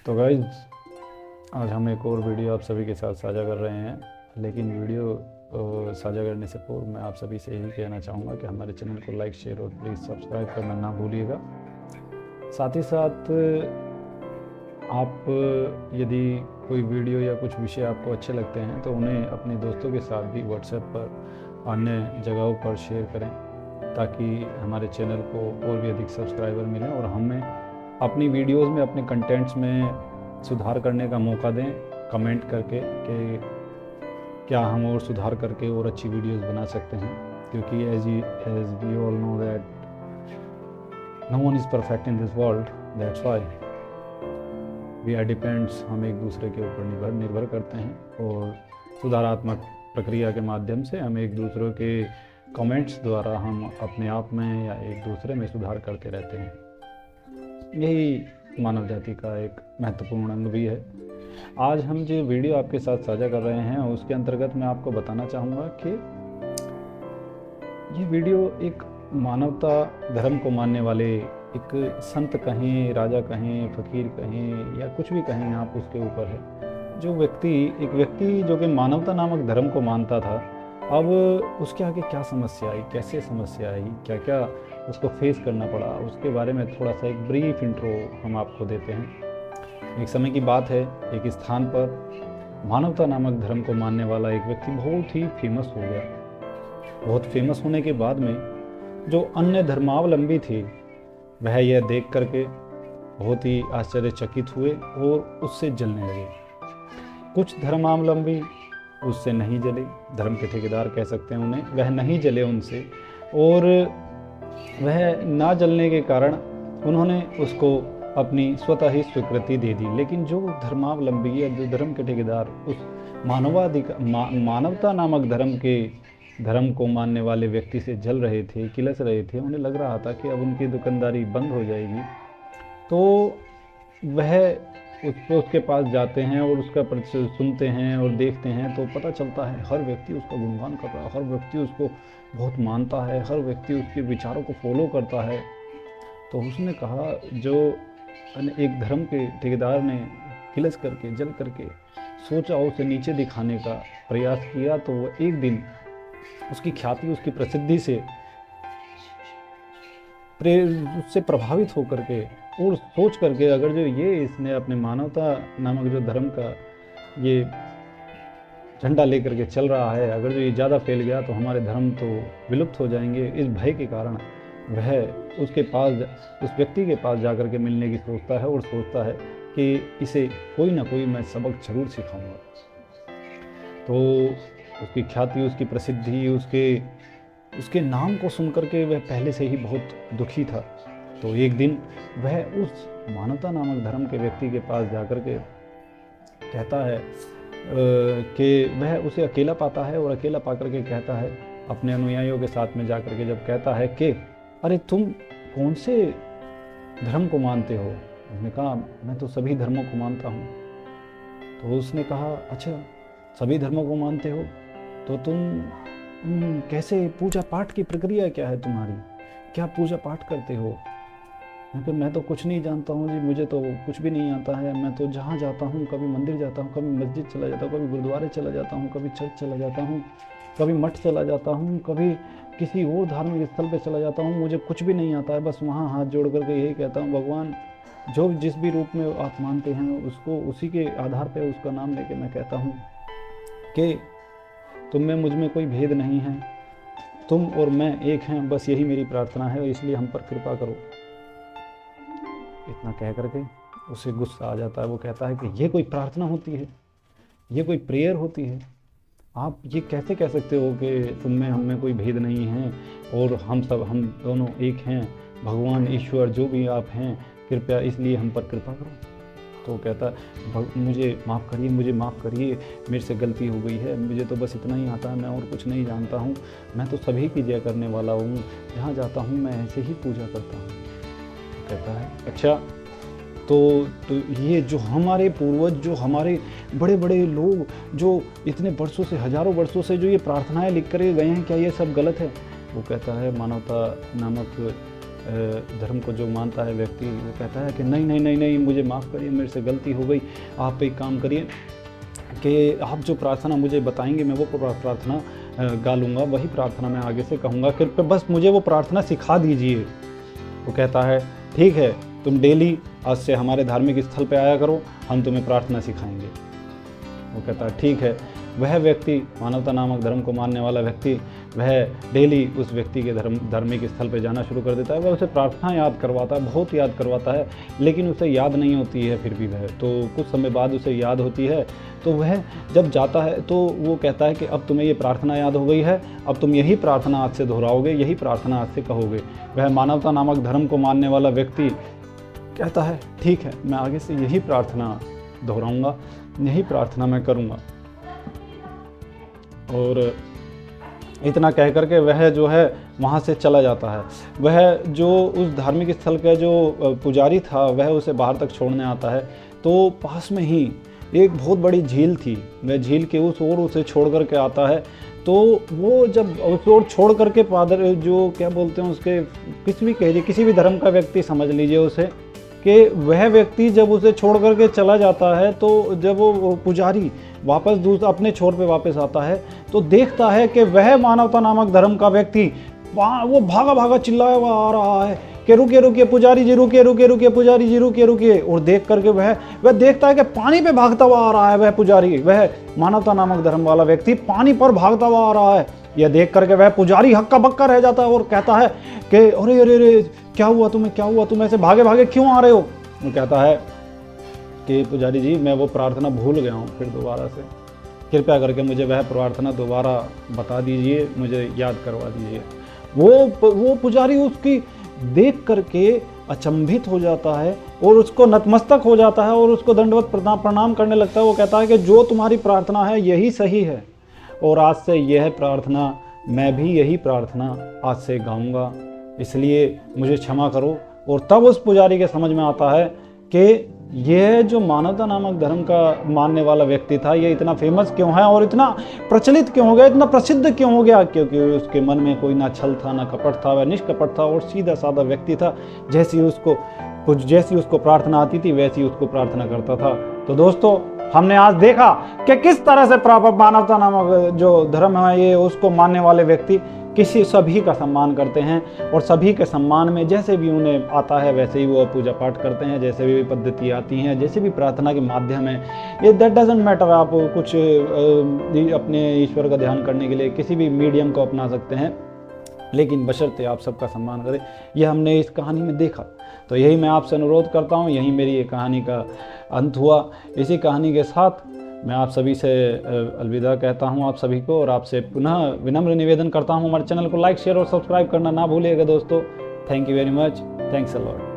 तो गाइज, आज हम एक और वीडियो आप सभी के साथ साझा कर रहे हैं। लेकिन वीडियो साझा करने से पूर्व मैं आप सभी से यही कहना चाहूँगा कि हमारे चैनल को लाइक, शेयर और प्लीज़ सब्सक्राइब करना ना भूलिएगा। साथ ही साथ आप यदि कोई वीडियो या कुछ विषय आपको अच्छे लगते हैं तो उन्हें अपने दोस्तों के साथ भी व्हाट्सएप पर अन्य जगहों पर शेयर करें, ताकि हमारे चैनल को और भी अधिक सब्सक्राइबर मिलें और हमें अपनी वीडियोस में, अपने कंटेंट्स में सुधार करने का मौका दें कमेंट करके कि क्या हम और सुधार करके और अच्छी वीडियोस बना सकते हैं। क्योंकि as we all know that no one is perfect in this world, that's why we are depends. हम एक दूसरे के ऊपर निर्भर करते हैं और सुधारात्मक प्रक्रिया के माध्यम से हम एक दूसरे के कमेंट्स द्वारा हम अपने आप में या एक दूसरे में सुधार करते रहते हैं। यही मानव जाति का एक महत्वपूर्ण अंग भी है। आज हम जो वीडियो आपके साथ साझा कर रहे हैं उसके अंतर्गत मैं आपको बताना चाहूँगा कि ये वीडियो एक मानवता धर्म को मानने वाले एक संत कहें, राजा कहें, फ़कीर कहें या कुछ भी कहें आप, उसके ऊपर है। एक व्यक्ति जो कि मानवता नामक धर्म को मानता था, अब उसके आगे क्या समस्या आई, कैसे समस्या आई, क्या क्या उसको फेस करना पड़ा, उसके बारे में थोड़ा सा एक ब्रीफ इंट्रो हम आपको देते हैं। एक समय की बात है, एक स्थान पर मानवता नामक धर्म को मानने वाला एक व्यक्ति बहुत ही फेमस हो गया। बहुत फेमस होने के बाद में जो अन्य धर्मावलंबी थे वह यह देख करके बहुत ही आश्चर्यचकित हुए और उससे जलने लगे। कुछ धर्मावलंबी उससे नहीं जले, धर्म के ठेकेदार कह सकते हैं उन्हें, वह नहीं जले उनसे, और वह ना जलने के कारण उन्होंने उसको अपनी स्वतः ही स्वीकृति दे दी। लेकिन जो धर्मावलंबी या जो धर्म के ठेकेदार उस मानवता नामक धर्म को मानने वाले व्यक्ति से जल रहे थे, किलस रहे थे, उन्हें लग रहा था कि अब उनकी दुकानदारी बंद हो जाएगी। तो वह उसके पास जाते हैं और उसका सुनते हैं और देखते हैं तो पता चलता है हर व्यक्ति उसका गुणगान कर रहा है, हर व्यक्ति उसको बहुत मानता है, हर व्यक्ति उसके विचारों को फॉलो करता है। तो उसने कहा, जो एक धर्म के ठेकेदार ने किलस करके, जल करके सोचा, उसे नीचे दिखाने का प्रयास किया, तो वो एक दिन उसकी ख्याति, उसकी प्रसिद्धि से उससे प्रभावित होकर के और सोच करके, अगर जो ये इसने अपने मानवता नामक जो धर्म का ये झंडा लेकर के चल रहा है, अगर जो ये ज़्यादा फैल गया तो हमारे धर्म तो विलुप्त हो जाएंगे। इस भय के कारण वह उस व्यक्ति के पास जाकर के मिलने की सोचता है और सोचता है कि इसे कोई ना कोई मैं सबक जरूर सिखाऊंगा। तो उसकी ख्याति, उसकी प्रसिद्धि, उसके नाम को सुनकर के वह पहले से ही बहुत दुखी था। तो एक दिन वह उस मानवता नामक धर्म के व्यक्ति के पास जाकर के कहता है कि वह उसे अकेला पाता है और अकेला पाकर के कहता है अपने अनुयायियों के साथ में जाकर के, जब कहता है कि अरे तुम कौन से धर्म को मानते हो? उसने कहा, मैं तो सभी धर्मों को मानता हूँ। तो उसने कहा, अच्छा सभी धर्मों को मानते हो, तो तुम कैसे, पूजा पाठ की प्रक्रिया क्या है तुम्हारी, क्या पूजा पाठ करते हो? मैं तो कुछ नहीं जानता हूँ जी, मुझे तो कुछ भी नहीं आता है। मैं तो जहाँ जाता हूँ, कभी मंदिर जाता हूँ, कभी मस्जिद चला जाता हूँ, कभी गुरुद्वारे चला जाता हूँ, कभी चर्च चला जाता हूँ, कभी मठ चला जाता हूँ, कभी किसी और धार्मिक स्थल पे चला जाता हूँ, मुझे कुछ भी नहीं आता है। बस वहाँ हाथ जोड़ करके यही कहता हूँ, भगवान जो जिस भी रूप में आप मानते हैं उसको, उसी के आधार पर उसका नाम लेके मैं कहता हूँ कि तुम में मुझ में कोई भेद नहीं है, तुम और मैं एक हैं, बस यही मेरी प्रार्थना है, इसलिए हम पर कृपा करो। इतना कह करके उसे गुस्सा आ जाता है। वो कहता है कि ये कोई प्रार्थना होती है, ये कोई प्रेयर होती है? आप ये कैसे कह सकते हो कि तुम में हम में कोई भेद नहीं है और हम दोनों एक हैं, भगवान ईश्वर जो भी आप हैं, कृपया इसलिए हम पर कृपा करो। तो कहता है, मुझे माफ़ करिए, मेरे से गलती हो गई है, मुझे तो बस इतना ही आता है, मैं और कुछ नहीं जानता हूँ, मैं तो सभी की जय करने वाला हूँ, जहाँ जाता हूँ मैं ऐसे ही पूजा करता हूँ। कहता है, अच्छा तो ये जो हमारे पूर्वज, जो हमारे बड़े बड़े लोग जो इतने वर्षों से, हजारों वर्षों से जो ये प्रार्थनाएं लिख कर गए हैं, क्या ये सब गलत है? वो कहता है, मानवता नामक धर्म को जो मानता है व्यक्ति, वो कहता है कि नहीं नहीं नहीं नहीं, मुझे माफ़ करिए, मेरे से गलती हो गई, आप एक काम करिए कि आप जो प्रार्थना मुझे बताएंगे मैं वो प्रार्थना गा लूँगा, वही प्रार्थना मैं आगे से कहूँगा, कृपया बस मुझे वो प्रार्थना सिखा दीजिए। वो कहता है ठीक है, तुम डेली आज से हमारे धार्मिक स्थल पे आया करो, हम तुम्हें प्रार्थना सिखाएंगे। वो कहता है ठीक है। वह व्यक्ति, मानवता नामक धर्म को मानने वाला व्यक्ति, वह डेली उस व्यक्ति के धार्मिक स्थल पे जाना शुरू कर देता है। वह उसे प्रार्थना याद करवाता है, बहुत याद करवाता है, लेकिन उसे याद नहीं होती है फिर भी वह, तो कुछ समय बाद उसे याद होती है। तो वह जब जाता है तो वो कहता है कि अब तुम्हें ये प्रार्थना याद हो गई है, अब तुम यही प्रार्थना आज से दोहराओगे, यही प्रार्थना आज से कहोगे। वह मानवता नामक धर्म को मानने वाला व्यक्ति कहता है ठीक है, मैं आगे से यही प्रार्थना दोहराऊंगा, यही प्रार्थना मैं करूंगा। और इतना कह करके वह जो है वहाँ से चला जाता है। वह जो उस धार्मिक स्थल का जो पुजारी था वह उसे बाहर तक छोड़ने आता है। तो पास में ही एक बहुत बड़ी झील थी, वह झील के उस ओर उसे छोड़ करके आता है। तो वो जब उस ओर छोड़ करके पादर जो क्या बोलते हैं उसके, किसी भी कहिए, किसी भी धर्म का व्यक्ति समझ लीजिए उसे, कि वह व्यक्ति जब उसे छोड़ करके चला जाता है तो जब वो पुजारी वापस अपने छोर पे वापस आता है तो देखता है कि वह मानवता नामक धर्म का व्यक्ति वो भागा भागा चिल्लाया हुआ आ रहा है कि रुकिए रुकिए पुजारी जी, रुकिए रुकिए रुकिए पुजारी जी, रुकिए रुकिए। और देख करके वह देखता है कि पानी पे भागता हुआ आ रहा है वह पुजारी, वह मानवता नामक धर्म वाला व्यक्ति पानी पर भागता हुआ आ रहा है। यह देख करके वह पुजारी हक्का बक्का रह जाता है और कहता है कि अरे अरे अरे, क्या हुआ तुम्हें, क्या हुआ, तुम ऐसे भागे भागे क्यों आ रहे हो? वो कहता है कि पुजारी जी, मैं वो प्रार्थना भूल गया हूँ, फिर दोबारा से कृपया करके मुझे वह प्रार्थना दोबारा बता दीजिए, मुझे याद करवा दीजिए। वो पुजारी उसकी देख करके अचंभित हो जाता है और उसको नतमस्तक हो जाता है और उसको दंडवत प्रणाम करने लगता है। वो कहता है कि जो तुम्हारी प्रार्थना है यही सही है, और आज से यह प्रार्थना, मैं भी यही प्रार्थना आज से गाऊंगा, इसलिए मुझे क्षमा करो। और तब उस पुजारी के समझ में आता है कि यह जो मानवता नामक धर्म का मानने वाला व्यक्ति था, ये इतना फेमस क्यों है और इतना प्रचलित क्यों हो गया, इतना प्रसिद्ध क्यों हो गया? क्योंकि उसके मन में कोई ना छल था ना कपट था, वह निष्कपट था और सीधा साधा व्यक्ति था। जैसी उसको प्रार्थना आती थी वैसी उसको प्रार्थना करता था। तो दोस्तों, हमने आज देखा कि किस तरह से मानवता नामक जो धर्म है ये, उसको मानने वाले व्यक्ति सभी का सम्मान करते हैं और सभी के सम्मान में जैसे भी उन्हें आता है वैसे ही वो पूजा पाठ करते हैं, जैसे भी पद्धति आती हैं, जैसे भी प्रार्थना के माध्यम है, ये दैट डजंट मैटर। आप कुछ अपने ईश्वर का ध्यान करने के लिए किसी भी मीडियम को अपना सकते हैं, लेकिन बशर्ते आप सबका सम्मान करें। यह हमने इस कहानी में देखा। तो यही मैं आपसे अनुरोध करता हूँ, यही मेरी ये कहानी का अंत हुआ। इसी कहानी के साथ मैं आप सभी से अलविदा कहता हूं आप सभी को, और आपसे पुनः विनम्र निवेदन करता हूं हमारे चैनल को लाइक, शेयर और सब्सक्राइब करना ना भूलिएगा दोस्तों। Thank you very much, thanks a lot.